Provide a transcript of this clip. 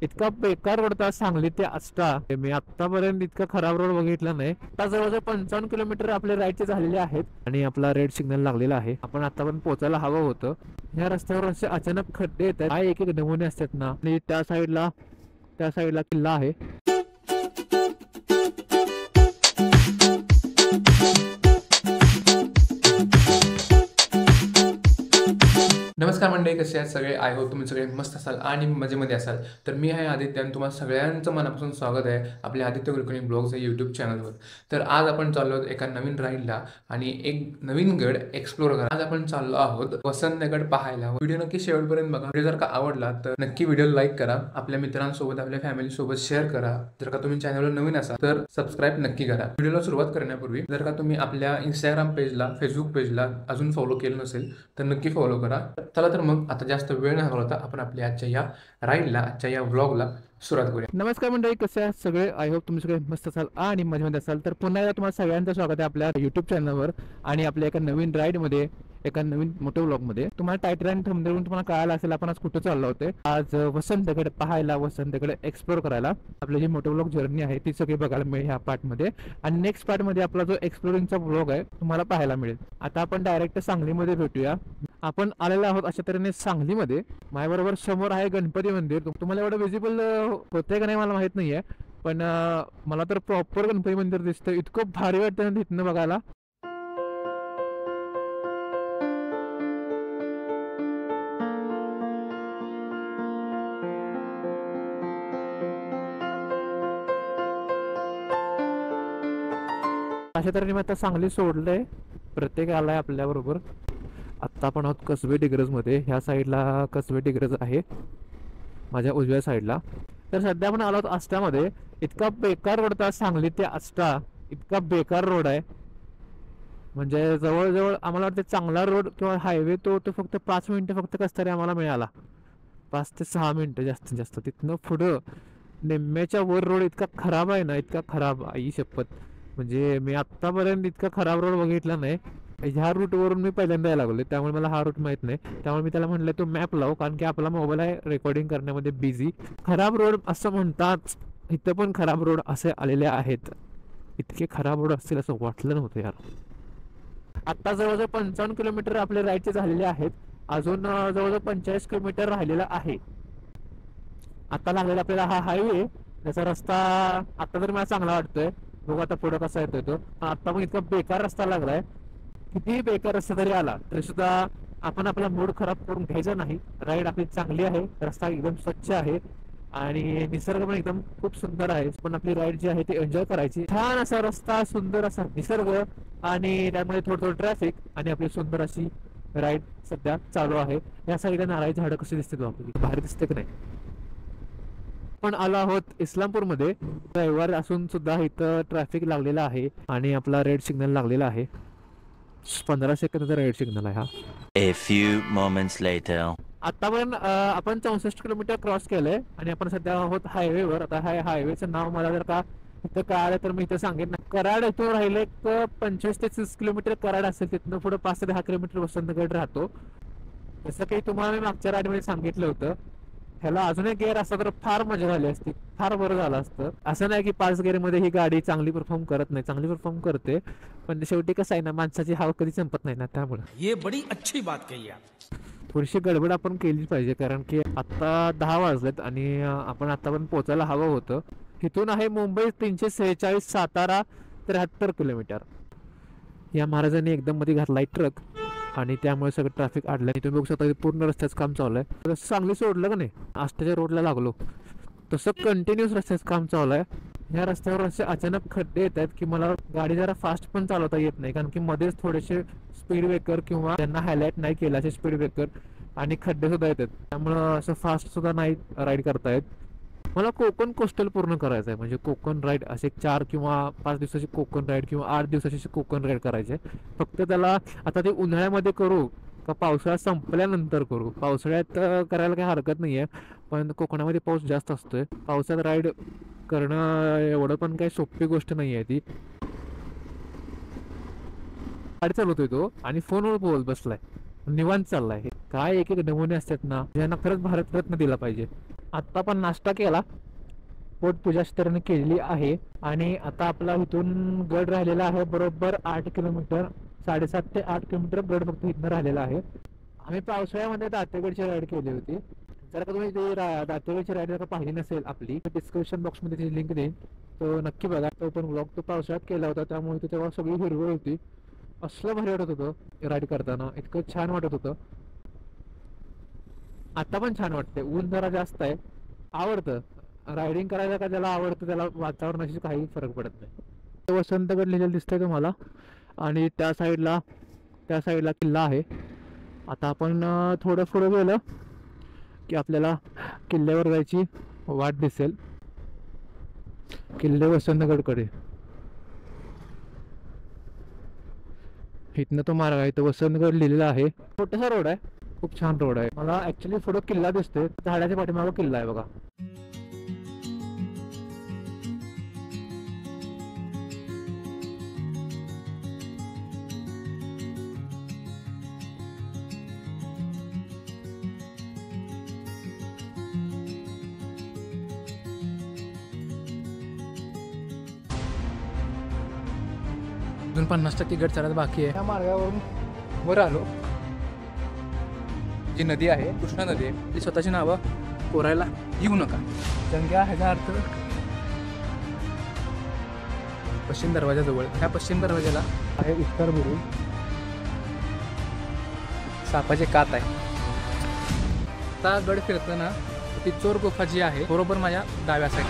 इतका बेकार रोड होता सांगली ते आष्टा. मी आतापर्यंत इतका खराब रोड बघितला नाही. आता जवळजवळ 55 किलोमीटर आपले राईडचे झालेले आहेत आणि आपला रेड सिग्नल लागलेला आहे. आपण आतापर्यंत पोहोचायला हवं होतं. या रस्त्यावर असे अचानक खड्डे येतात, काय एक एक नमुने असतात ना. आणि त्या साईडला किल्ला आहे. नमस्कार मंडळी, कसे आहेत सगळे? आय होप तुम्ही सगळे मस्त असाल आणि मजेमध्ये असाल. तर मी आहे आदित्य आणि तुम्हाला सगळ्यांचं मनापासून स्वागत आहे आपल्या आदित्य गुरकुणी ब्लॉग्स या यूट्यूब चॅनलवर. तर आज आपण चाललो आहोत एका नवीन राईडला आणि एक नवीन गड एक्सप्लोर करा. आज आपण चाललो आहोत वसंतगड पाहायला. व्हिडिओ नक्की शेवटपर्यंत बघा. व्हिडिओ जर का आवडला तर नक्की व्हिडिओ लाईक करा, आपल्या मित्रांसोबत आपल्या फॅमिलीसोबत शेअर करा. जर का तुम्ही चॅनलवर नवीन असाल तर सबस्क्राईब नक्की करा. व्हिडिओला सुरुवात करण्यापूर्वी जर का तुम्ही आपल्या इंस्टाग्राम पेजला, फेसबुक पेजला अजून फॉलो केलं नसेल तर नक्की फॉलो करा. चला तर मग आता जास्त वेळ न घालवता आपण आपल्या आजच्या या राईडला, आजच्या या व्लॉगला सुरुवात करूया. नमस्कार मंडळी, कसे आहात सगळे? आय होप तुम्ही सगळे मस्त असाल आणि मजेमध्ये असाल. तर पुन्हा एकदा तुम्हाला सगळ्यांचं स्वागत आहे आपल्या युट्यूब चॅनलवर आणि आपल्या एका नवीन राईडमध्ये, एका नवीन मोठ्या व्लॉगमध्ये. तुम्हाला टायटल आणि थंबनेलवरून तुम्हाला कळालं असेल आपण आज कुठं चाललो होते. आज वसंतगड पाहायला, वसंतगड एक्सप्लोर करायला. आपली जी मोठे व्लॉग जर्नी आहे ती सगळी बघायला मिळेल ह्या पार्टमध्ये. आणि नेक्स्ट पार्टमध्ये आपला जो एक्सप्लोरिंगचा व्लॉग आहे तुम्हाला पाहायला मिळेल. आता आपण डायरेक्ट सांगलीमध्ये भेटूया. आपण आलेलो आहोत अशा तऱ्हेने सांगलीमध्ये. माझ्याबरोबर समोर आहे गणपती मंदिर. तुम्हाला एवढं विजिबल होतंय का नाही मला माहित नाहीये, पण मला तर प्रॉपर गणपती मंदिर दिसतं. इतकं भारी वाटतं ना तिथनं बघायला. अशा तऱ्हेने मी आता सांगली सोडलंय, प्रत्येक आलाय आपल्या बरोबर. आत्ता आपण आहोत कसबे डिग्रजमध्ये. ह्या साईडला कसबे डिग्रज आहे, माझ्या उजव्या साईडला. तर सध्या आपण आलो आहोत आष्टामध्ये. इतका बेकार रोड होता सांगली ते आष्टा, इतका बेकार रोड आहे. म्हणजे जवळजवळ आम्हाला वाटतं चांगला रोड किंवा हायवे तो फक्त 5 मिनिटं फक्त कसं तरी आम्हाला मिळाला. 5 ते 6 मिनिटं जास्तीत जास्त. तिथनं पुढं निम्म्याच्या वर रोड इतका खराब आहे ना, इतका खराब, आई शपथ. म्हणजे मी आत्तापर्यंत इतका खराब रोड बघितला नाही. ह्या रूटवरून मी पहिल्यांदा यायला लागलो, त्यामुळे मला हा रूट माहीत नाही. त्यामुळे मी त्याला म्हटलं तो मॅप लाव, कारण की आपला मोबाईल आहे रेकॉर्डिंग करण्यामध्ये बिझी. खराब रोड असं म्हणतात, इथं पण खराब रोड असे आलेले आहेत. इतके खराब रोड असतील असं वाटलं नव्हतं यार. आत्ता जवळजवळ 55 किलोमीटर आपले राईडचे झालेले आहेत. अजून जवळजवळ 45 किलोमीटर राहिलेला आहे. आता लागलेला आपल्याला हा हायवे. त्याचा रस्ता आता तर मला चांगला वाटतोय. बघू आता पुढे कसा येतोय तो. आता पण इतका बेकार रस्ता लागलाय. कितीही बेकार रस्ता जरी आला तरी सुद्धा आपण आपला मूड खराब करून घ्यायचा नाही. राईड आपली चांगली आहे, रस्ता एकदम स्वच्छ आहे आणि निसर्ग पण एकदम खूप सुंदर आहे. पण आपली राईड जी आहे ती एन्जॉय करायची. छान असा रस्ता, सुंदर असा निसर्ग आणि त्यामध्ये थोडं ट्रॅफिक आणि आपली सुंदर अशी राईड सध्या चालू आहे. या साईडला नारळाची झाडं कशी दिसते आपली, भारी दिसते की नाही. पण आलो आहोत इस्लामपूरमध्ये. रविवार असून सुद्धा इथं ट्रॅफिक लागलेला आहे आणि आपला रेड सिग्नल लागलेला आहे. 15 सेकंदाचा रेड सिग्नल आहे हा. A few moments later. आतापर्यंत आपण 64 किलोमीटर क्रॉस केलंय आणि आपण सध्या आहोत हायवेवर. आता हायवेचं नाव मला जर का इथं कळालं तर मी इथं सांगेन. कराड इथून राहिले 25 ते 30 किलोमीटर कराड असेल. तिथनं पुढे 5 ते 10 किलोमीटर वसंतगड राहतो. जसं काही तुम्हाला मी मागच्या राईडमध्ये सांगितलं होतं. ह्याला अजून एक गिअर असता तर फार मजा झाली असती, फार बरं झालं असतं. असं नाही की 5 गिअरमध्ये ही गाडी चांगली परफॉर्म करत नाही, चांगली परफॉर्म करते. पण शेवटी कसं आहे ना, माणसाची हाव कधी संपत नाही ना, त्यामुळे ये बड़ी अच्छी बात कही आप. थोडीशी गडबड आपण केलीच पाहिजे, कारण की आता 10 वाजलेत आणि आपण आतापर्यंत पोहोचायला हवं होतं. इथून आहे मुंबई 346, सातारा 73 किलोमीटर. या महाराजांनी एकदम मध्ये घातलाय ट्रक आणि त्यामुळे सगळं ट्रॅफिक अडलं. तुम्ही बघू शकता पूर्ण रस्त्याचं काम चालू आहे. सांगली सोडलं का नाही, आष्टाच्या रोडला लागलो तसं कंटिन्युअस रस्त्याचं काम चालू आहे. ह्या रस्त्यावर असे अचानक खड्डे येत आहेत की मला गाडी जरा फास्ट पण चालवता येत नाही, कारण की मध्येच थोडेसे स्पीड ब्रेकर किंवा त्यांना हायलाईट नाही केलं असे स्पीड ब्रेकर आणि खड्डे सुद्धा येतात. त्यामुळं असं फास्ट सुद्धा नाही राईड करता येत. मला कोकण कोस्टल पूर्ण करायचं आहे. म्हणजे कोकण राईड असे 4 किंवा 5 दिवसाची कोकण राईड किंवा 8 दिवसाची कोकण राईड करायचे. फक्त त्याला आता ते उन्हाळ्यामध्ये करू का पावसाळा संपल्यानंतर करू. पावसाळ्यात करायला काही हरकत नाही आहे, पण कोकणामध्ये पाऊस जास्त असतोय. पावसात राईड करणं एवढं पण काही सोपी गोष्ट नाही आहे ती. गाडी चालवतोय तो आणि फोनवर बोलत बसलाय, निवांत चाललाय. काय एक एक नमुने असतात ना, ज्यांना खरंच भारतरत्न दिला पाहिजे. आत्ता पण नाश्ता केला, पोटपूजा तऱ्हेने केलेली आहे आणि आता आपला इथून गड राहिलेला आहे बरोबर 8 किलोमीटर, 7.5 ते 8 किलोमीटर गड फक्त इथनं राहिलेला आहे. आम्ही पावसाळ्यामध्ये दातेगडची राईड केली होती. जर का तुम्ही ते दातेगडची राईड जर का पाहिली नसेल आपली, डिस्क्रिप्शन बॉक्समध्ये त्याची लिंक देईन, तो नक्की बघा. तो पण ब्लॉग तो पावसाळ्यात केला होता, त्यामुळे तो तेव्हा सगळी हिरवळ होती. असलं भारी वाटत होतं राईड करताना, इतकं छान वाटत होतं. आता पण छान वाटते, ऊन जरा जास्त आहे. आवडतं रायडिंग करायला, का ज्याला आवडतं त्याला वातावरणाशी काही फरक पडत नाही. वसंतगड लिहिलेलं दिसतंय तुम्हाला आणि त्या साईडला किल्ला आहे. आता आपण थोडं पुढे गेलं की आपल्याला किल्ल्यावर जायची वाट दिसेल, किल्ले वसंतगडकडे. इथनं तो मार्ग आहे, तो वसंतगड लिहिलेला आहे. छोटासा रोड आहे, खूप छान रोड आहे. मला ऍक्च्युली पुढं किल्ला दिसतोय, झाडाच्या पाठीमागं किल्ला आहे बघा. अजून 50% गड चढायला बाकी आहे. या मार्गावरून वर आलो. जी नदी आहे, कृष्णा नदी आहे, ती स्वतःची नावं कोरायला येऊ नका. जंग्या ह्याचा अर्थ पश्चिम दरवाजाजवळ. ह्या पश्चिम दरवाजाला आहे उत्तर बुरुज, सापाचे कात आहे. आता गड फिरताना ती चोर गुफा जी आहे बरोबर माझ्या डाव्या साईड.